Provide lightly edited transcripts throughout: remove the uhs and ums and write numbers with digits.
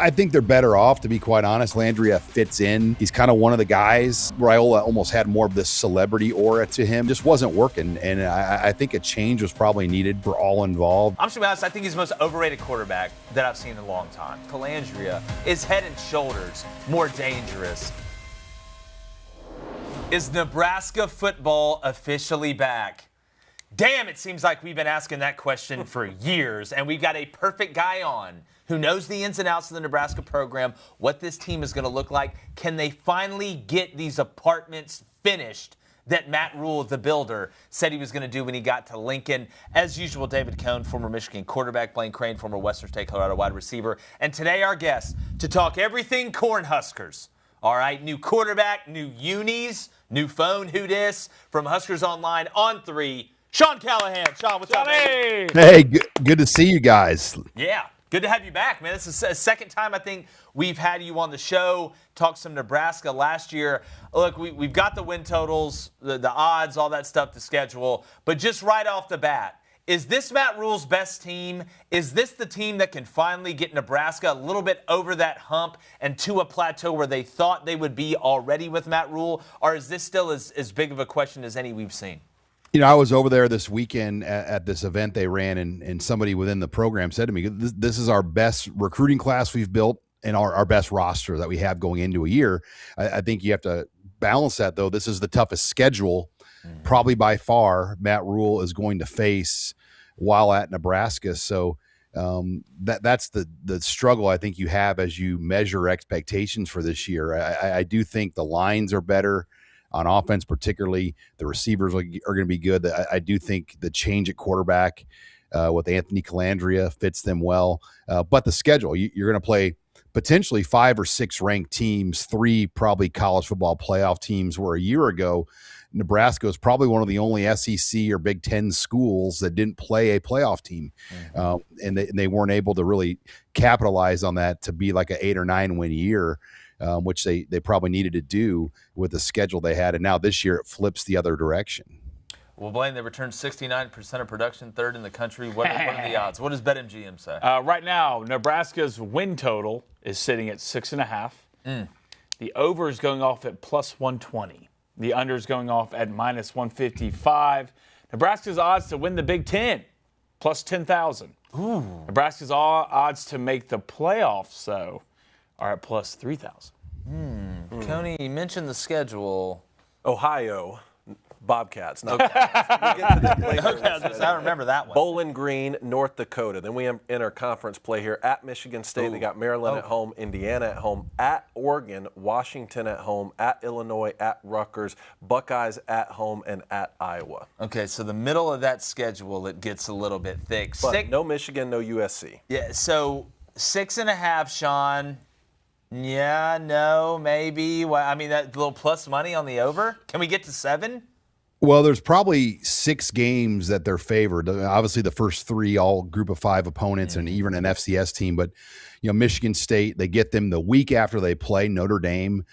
I think they're better off, to be quite honest. Colandrea fits in. He's kind of one of the guys. Raiola almost had more of this celebrity aura to him. Just wasn't working, and I think a change was probably needed for all involved. I'm just going to be honest, I think he's the most overrated quarterback that I've seen in a long time. Colandrea is head and shoulders more dangerous. Is Nebraska football officially back? Damn, it seems like we've been asking that question for years, and we've got a perfect guy on who knows the ins and outs of the Nebraska program, what this team is going to look like. Can they finally get these apartments finished that Matt Rhule, the builder, said he was going to do when he got to Lincoln? As usual, David Cone, former Michigan quarterback, Blaine Crain, former Western State Colorado wide receiver, and today our guest to talk everything Cornhuskers. All right, new quarterback, new unis, new phone, who dis, from Huskers Online on 3, Sean Callahan. Sean, what's up, man? Hey, good to see you guys. Yeah, good to have you back, man. This is the second time I think we've had you on the show, talk some Nebraska last year. Look, we've got the win totals, the odds, all that stuff to schedule, but just right off the bat, is this Matt Rhule's best team? Is this the team that can finally get Nebraska a little bit over that hump and to a plateau where they thought they would be already with Matt Rhule? Or is this still as big of a question as any we've seen? You know, I was over there this weekend at this event they ran, and somebody within the program said to me, this is our best recruiting class we've built and our best roster that we have going into a year. I think you have to balance that, though. This is the toughest schedule probably by far Matt Rhule is going to face while at Nebraska. So that's the struggle I think you have as you measure expectations for this year. I do think the lines are better on offense, particularly the receivers are going to be good. I do think the change at quarterback with Anthony Colandrea fits them well. But the schedule, you're going to play potentially 5 or 6 ranked teams, 3 probably college football playoff teams, where a year ago Nebraska was probably one of the only SEC or Big Ten schools that didn't play a playoff team. And they weren't able to really capitalize on that to be like an 8 or 9 win year, which they probably needed to do with the schedule they had. And now this year it flips the other direction. Well, Blaine, they returned 69% of production, 3rd in the country. What are the odds? What does BetMGM say? Right now, Nebraska's win total is sitting at 6.5. The over is going off at plus 120. The under is going off at minus 155. Nebraska's odds to win the Big Ten, plus 10,000. Nebraska's odds to make the playoffs, though, are at plus 3,000. Coney, you mentioned the schedule. Ohio Bobcats. No, I remember that one. Bowling Green, North Dakota. Then we enter conference play here at Michigan State. They got Maryland at home, Indiana at home, at Oregon, Washington at home, at Illinois, at Rutgers, Buckeyes at home, and at Iowa. Okay, so the middle of that schedule, it gets a little bit thick. But no Michigan, no USC. Yeah, so 6.5, Sean. Yeah, no, maybe. Well, I mean, that little plus money on the over. Can we get to 7? Well, there's probably 6 games that they're favored. Obviously, the first 3 all group of 5 opponents and even an FCS team. But, you know, Michigan State, they get them the week after they play Notre Dame.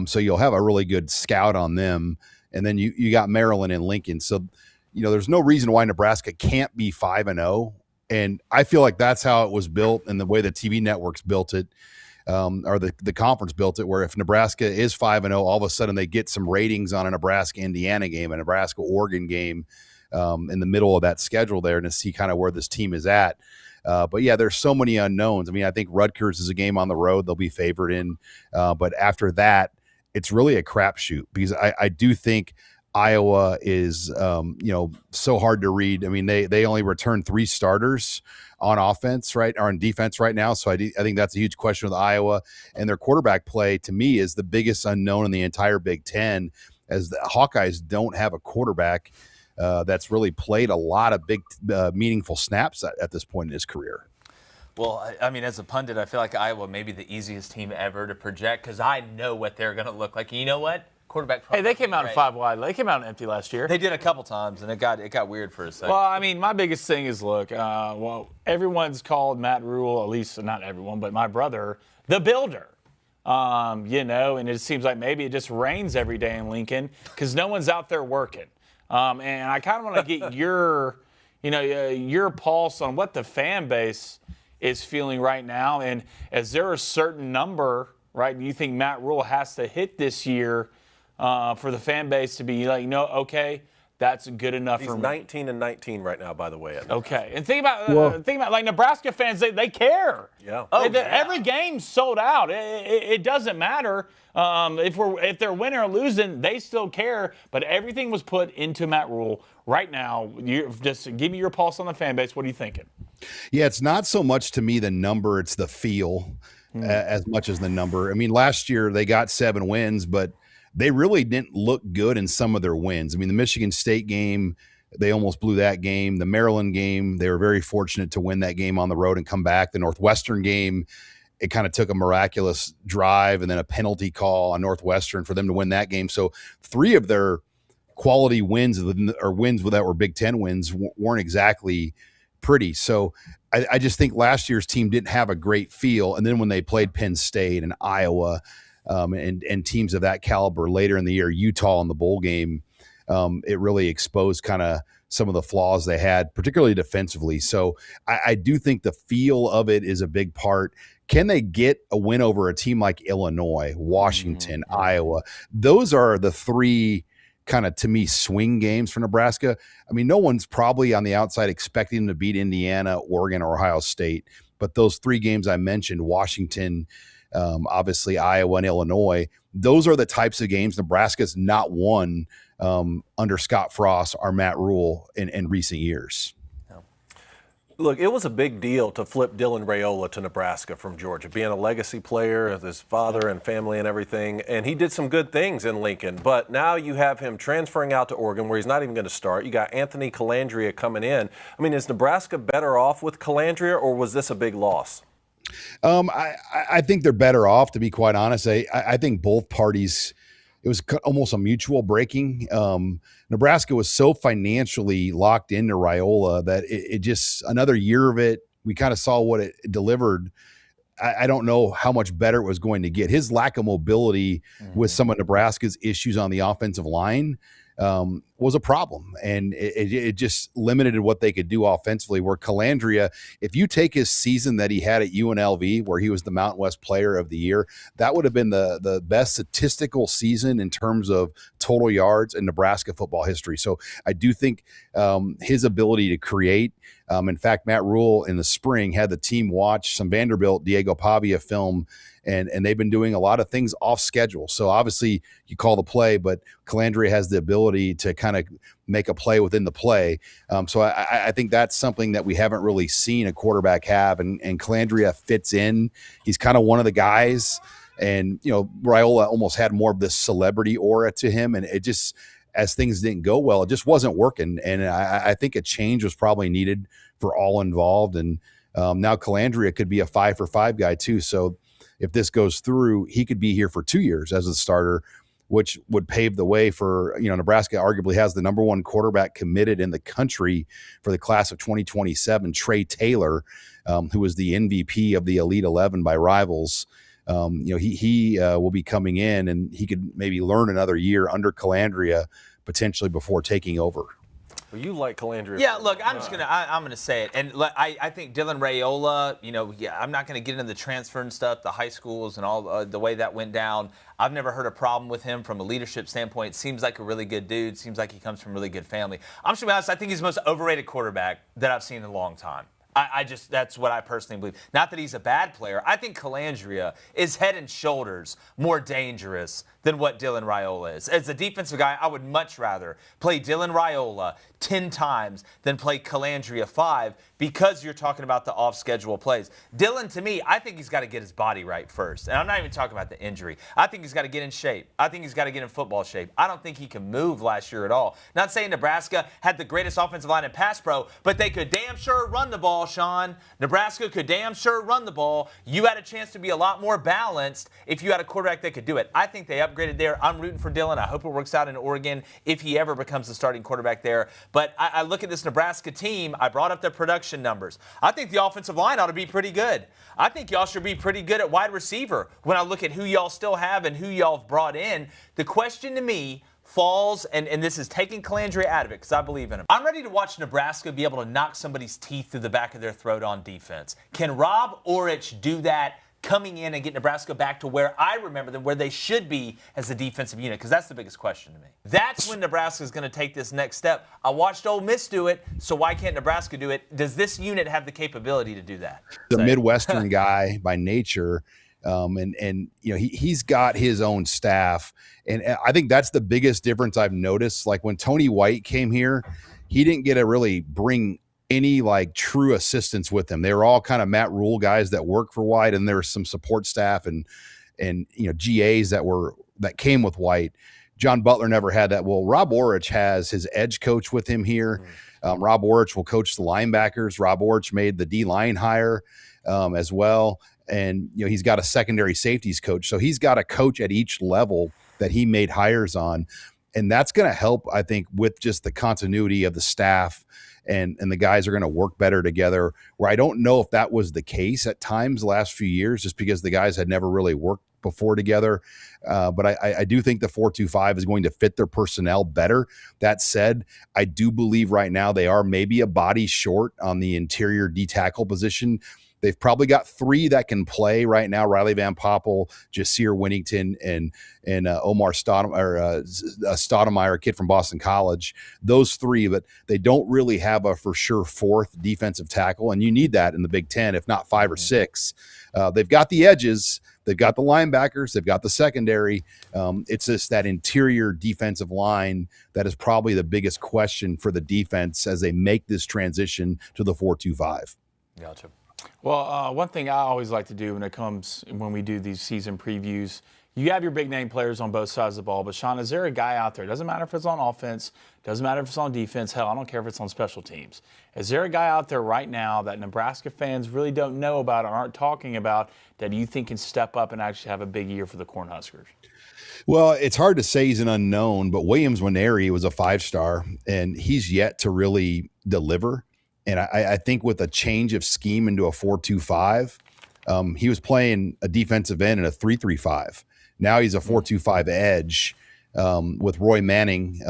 So you'll have a really good scout on them. And then you got Maryland and Lincoln. So, you know, there's no reason why Nebraska can't be 5-0. And I feel like that's how it was built and the way the TV networks built it. Or the conference built it, where if Nebraska is 5-0, all of a sudden they get some ratings on a Nebraska-Indiana game, a Nebraska-Oregon game in the middle of that schedule there, and to see kind of where this team is at. But, yeah, there's so many unknowns. I mean, I think Rutgers is a game on the road they'll be favored in. But after that, it's really a crapshoot because I do think Iowa is, so hard to read. I mean, they only return 3 starters on offense, right, or on defense right now. So I think that's a huge question with Iowa. And their quarterback play, to me, is the biggest unknown in the entire Big Ten, as the Hawkeyes don't have a quarterback that's really played a lot of big, meaningful snaps at this point in his career. Well, I mean, as a pundit, I feel like Iowa may be the easiest team ever to project because I know what they're going to look like. And you know what? Quarterback. Hey, they came out in 5 wide. They came out empty last year. They did a couple times, and it got weird for a second. Well, I mean, my biggest thing is, look, everyone's called Matt Rhule, at least not everyone, but my brother, the builder. And it seems like maybe it just rains every day in Lincoln because no one's out there working. And I kind of want to get your pulse on what the fan base is feeling right now? And is there a certain number, right, you think Matt Rhule has to hit this year for the fan base to be like, no, okay, that's good enough for me? He's 19-19 right now, by the way. Okay, and think about like Nebraska fans, they care. Yeah. Every game's sold out. It doesn't matter if they're winning or losing, they still care. But everything was put into Matt Rhule. Right now, just give me your pulse on the fan base. What are you thinking? Yeah, it's not so much to me the number; it's the feel as much as the number. I mean, last year they got 7 wins, but they really didn't look good in some of their wins. I mean, the Michigan State game, they almost blew that game. The Maryland game, they were very fortunate to win that game on the road and come back. The Northwestern game, it kind of took a miraculous drive and then a penalty call on Northwestern for them to win that game. So 3 of their quality wins or wins that were Big Ten wins weren't exactly pretty. So I just think last year's team didn't have a great feel. And then when they played Penn State and Iowa, and teams of that caliber later in the year, Utah in the bowl game, it really exposed kind of some of the flaws they had, particularly defensively. So I do think the feel of it is a big part. Can they get a win over a team like Illinois, Washington, Iowa? Those are the 3 kind of, to me, swing games for Nebraska. I mean, no one's probably on the outside expecting them to beat Indiana, Oregon, or Ohio State. But those 3 games I mentioned, Washington, obviously Iowa and Illinois, those are the types of games Nebraska's not won under Scott Frost or Matt Rhule in recent years. Look, it was a big deal to flip Dylan Raiola to Nebraska from Georgia, being a legacy player of his father and family and everything, and he did some good things in Lincoln. But now you have him transferring out to Oregon, where he's not even going to start. You got Anthony Colandrea coming in. I mean, is Nebraska better off with Colandrea, or was this a big loss? I think they're better off, to be quite honest. I think both parties, it was almost a mutual breaking. Nebraska was so financially locked into Raiola that it just, another year of it, we kind of saw what it delivered. I don't know how much better it was going to get. His lack of mobility with some of Nebraska's issues on the offensive line was a problem, and it just limited what they could do offensively. Where Colandrea, if you take his season that he had at UNLV, where he was the Mountain West Player of the Year, that would have been the best statistical season in terms of total yards in Nebraska football history. So I do think his ability to create, in fact, Matt Rhule in the spring had the team watch some Vanderbilt Diego Pavia film, and they've been doing a lot of things off schedule. So obviously you call the play, but Colandrea has the ability to kind of make a play within the play. So I think that's something that we haven't really seen a quarterback have, and Colandrea fits in. He's kind of one of the guys, and, you know, Raiola almost had more of this celebrity aura to him, and it just, as things didn't go well, it just wasn't working. And I think a change was probably needed for all involved. And now Colandrea could be a 5-for-5 guy too. So if this goes through, he could be here for 2 years as a starter, which would pave the way for, you know, Nebraska arguably has the number 1 quarterback committed in the country for the class of 2027, Trey Taylor, who was the MVP of the Elite 11 by Rivals. You know, he will be coming in, and he could maybe learn another year under Colandrea potentially before taking over. Well, you like Colandrea. Yeah, look, I'm gonna say it, and I think Dylan Raiola. You know, I'm not gonna get into the transfer and stuff, the high schools and all the way that went down. I've never heard a problem with him from a leadership standpoint. Seems like a really good dude. Seems like he comes from a really good family. I'm just gonna be honest. I think he's the most overrated quarterback that I've seen in a long time. That's what I personally believe. Not that he's a bad player. I think Colandrea is head and shoulders more dangerous than what Dylan Raiola is. As a defensive guy, I would much rather play Dylan Raiola 10 times than play Colandrea 5, because you're talking about the off-schedule plays. Dylan, to me, I think he's got to get his body right first. And I'm not even talking about the injury. I think he's got to get in shape. I think he's got to get in football shape. I don't think he can move last year at all. Not saying Nebraska had the greatest offensive line in pass pro, but they could damn sure run the ball, Sean. Nebraska could damn sure run the ball. You had a chance to be a lot more balanced if you had a quarterback that could do it. I think they upgraded there. I'm rooting for Dylan. I hope it works out in Oregon if he ever becomes the starting quarterback there. But I look at this Nebraska team. I brought up their production numbers. I think the offensive line ought to be pretty good. I think y'all should be pretty good at wide receiver when I look at who y'all still have and who y'all have brought in. The question to me, falls, and this is taking Colandrea out of it because I believe in him. I'm ready to watch Nebraska be able to knock somebody's teeth through the back of their throat on defense. Can Rob Orich do that coming in and get Nebraska back to where I remember them, where they should be as a defensive unit? Because that's the biggest question to me. That's when Nebraska is going to take this next step. I watched Ole Miss do it, so why can't Nebraska do it? Does this unit have the capability to do that? The Midwestern guy by nature, and you know, he's got his own staff, and I think that's the biggest difference I've noticed. Like when Tony White came here, he didn't get to really bring any like true assistants with him. They were all kind of Matt Rhule guys that work for White, and there was some support staff and you know, GAs that came with White. John Butler never had that. Well, Rob Orich has his edge coach with him here. Rob Orich will coach the linebackers. Rob Orich made the D-line hire as well. And, you know, he's got a secondary safeties coach. So he's got a coach at each level that he made hires on. And that's going to help, I think, with just the continuity of the staff, and the guys are going to work better together, where I don't know if that was the case at times the last few years, just because the guys had never really worked before together. But I do think the 4-2-5 is going to fit their personnel better. That said, I do believe right now they are maybe a body short on the interior D-tackle position. They've probably got three that can play right now: Riley Van Poppel, Jasir Winnington, and Omar Stoudemire, a kid from Boston College. Those three, but they don't really have a for sure fourth defensive tackle, and you need that in the Big Ten, if not 5 or 6. They've got the edges, they've got the linebackers, they've got the secondary. It's just that interior defensive line that is probably the biggest question for the defense as they make this transition to the 4-2-5. Gotcha. Well, one thing I always like to do when we do these season previews, you have your big name players on both sides of the ball, but Sean, is there a guy out there? It doesn't matter if it's on offense, doesn't matter if it's on defense, hell, I don't care if it's on special teams. Is there a guy out there right now that Nebraska fans really don't know about or aren't talking about that you think can step up and actually have a big year for the Cornhuskers? Well, it's hard to say he's an unknown, but Williams Nwaneri was a 5-star, and he's yet to really deliver. And I think with a change of scheme into a 4-2-5, he was playing a defensive end in a 3-3-5. Now he's a 4-2-5 edge with Roy Manning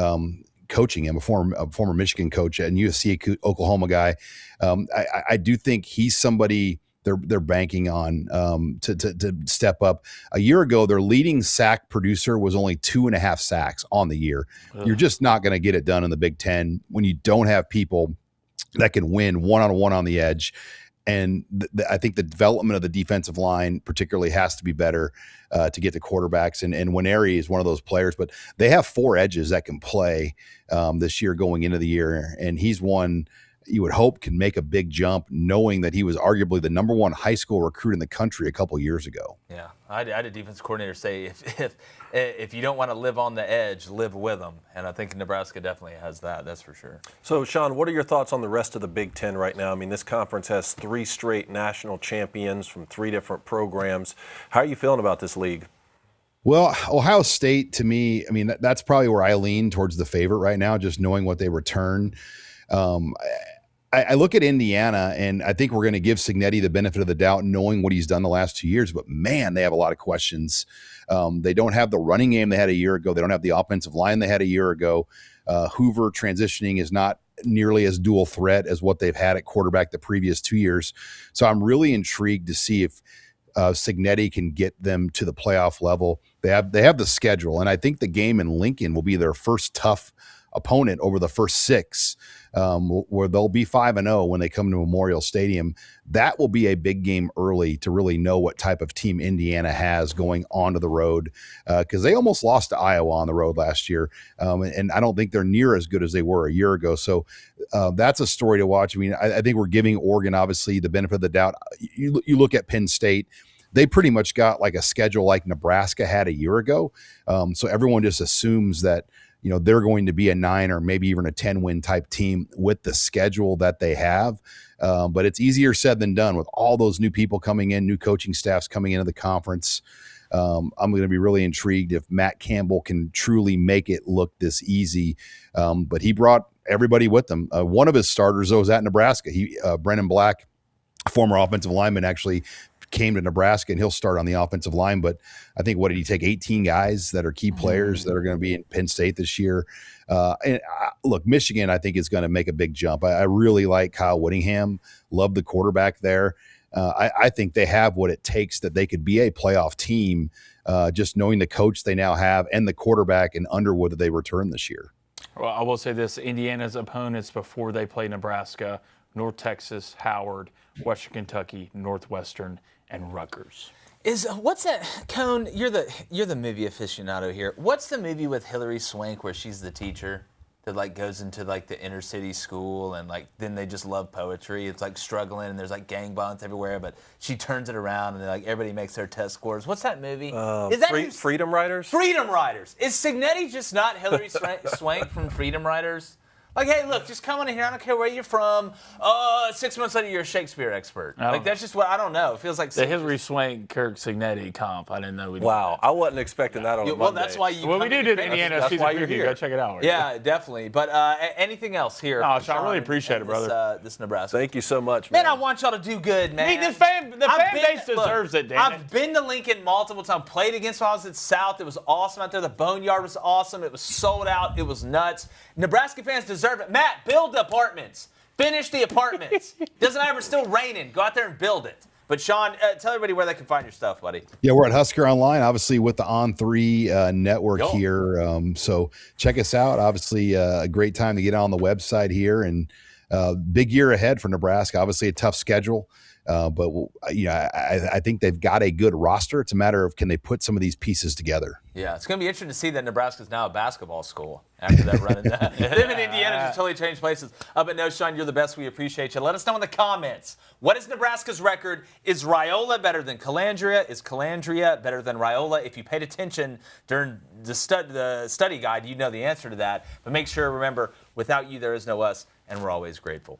coaching him, a former Michigan coach and USC Oklahoma guy. I do think he's somebody they're banking on to step up. A year ago, their leading sack producer was only 2.5 sacks on the year. You're just not going to get it done in the Big Ten when you don't have people that can win one-on-one on the edge. And I think the development of the defensive line particularly has to be better to get to quarterbacks. And Nwaneri is one of those players, but they have 4 edges that can play this year going into the year. And he's one you would hope can make a big jump, knowing that he was arguably the #1 high school recruit in the country a couple years ago. Yeah, I had a defense coordinator say, if you don't want to live on the edge, live with them. And I think Nebraska definitely has that, that's for sure. So, Sean, what are your thoughts on the rest of the Big Ten right now? I mean, this conference has 3 straight national champions from 3 different programs. How are you feeling about this league? Well, Ohio State, to me, I mean, that's probably where I lean towards the favorite right now, just knowing what they return. I look at Indiana, and I think we're going to give Cignetti the benefit of the doubt, knowing what he's done the last 2 years. But, man, they have a lot of questions. They don't have the running game they had a year ago. They don't have the offensive line they had a year ago. Hoover transitioning is not nearly as dual threat as what they've had at quarterback the previous 2 years. So I'm really intrigued to see if Cignetti can get them to the playoff level. They have the schedule, and I think the game in Lincoln will be their first tough opponent over the first 6, where they'll be 5-0 when they come to Memorial Stadium. That will be a big game early to really know what type of team Indiana has going onto the road, because they almost lost to Iowa on the road last year, and I don't think they're near as good as they were a year ago. So that's a story to watch. I mean, I think we're giving Oregon obviously the benefit of the doubt. You look at Penn State. They pretty much got like a schedule like Nebraska had a year ago, so everyone just assumes that they're going to be a 9 or maybe even a 10-win type team with the schedule that they have. But it's easier said than done with all those new people coming in, new coaching staffs coming into the conference. I'm going to be really intrigued if Matt Campbell can truly make it look this easy. But he brought everybody with him. One of his starters, though, was at Nebraska. Brennan Black, former offensive lineman, actually came to Nebraska, and he'll start on the offensive line. But I think, what did he take? 18 guys that are key players that are going to be in Penn State this year. Look, Michigan, I think, is going to make a big jump. I really like Kyle Whittingham. Love the quarterback there. I think they have what it takes that they could be a playoff team, just knowing the coach they now have and the quarterback in Underwood that they return this year. Well, I will say this, Indiana's opponents before they play Nebraska, North Texas, Howard, Western Kentucky, Northwestern, and Rutgers. What's that, Cone? You're the movie aficionado here. What's the movie with Hilary Swank where she's the teacher that like goes into like the inner city school and like then they just love poetry? It's like struggling and there's like gang violence everywhere, but she turns it around and like everybody makes their test scores. What's that movie? Is that Freedom Riders? Freedom Riders. Is Signetti just not Hilary Swank from Freedom Riders? Like, hey, look, just come on in here. I don't care where you're from. 6 months later, you're a Shakespeare expert. Like, that's just what I don't know. It feels like the Hilary Swank, Kirk Signetti comp. I didn't know we did Wow, that. I wasn't expecting that on a Monday. Well, that's why you. Well, we did Indiana that's season why you're preview. here. Go check it out. Yeah, definitely. But anything else here? No, Sean, I really appreciate it, brother. This Nebraska. Thank you so much, Man, man. I want y'all to do good, man. The fan base deserves it, damn it. I've been to Lincoln multiple times. Played against when I was at South. It was awesome out there. The Boneyard was awesome. It was sold out. It was nuts. Nebraska fans deserve it. Matt, build apartments. Finish the apartments. Doesn't matter if it's still raining. Go out there and build it. But, Sean, tell everybody where they can find your stuff, buddy. Yeah, we're at Husker Online, obviously with the On3 network here. So check us out. Obviously, a great time to get on the website here, and big year ahead for Nebraska. Obviously, a tough schedule. But I think they've got a good roster. It's a matter of, can they put some of these pieces together? Yeah, it's going to be interesting to see that Nebraska's now a basketball school after that run. Them in Indiana just totally changed places. But no, Sean, you're the best. We appreciate you. Let us know in the comments. What is Nebraska's record? Is Raiola better than Colandrea? Is Colandrea better than Raiola? If you paid attention during the study guide, you know the answer to that. But make sure, remember, without you, there is no us, and we're always grateful.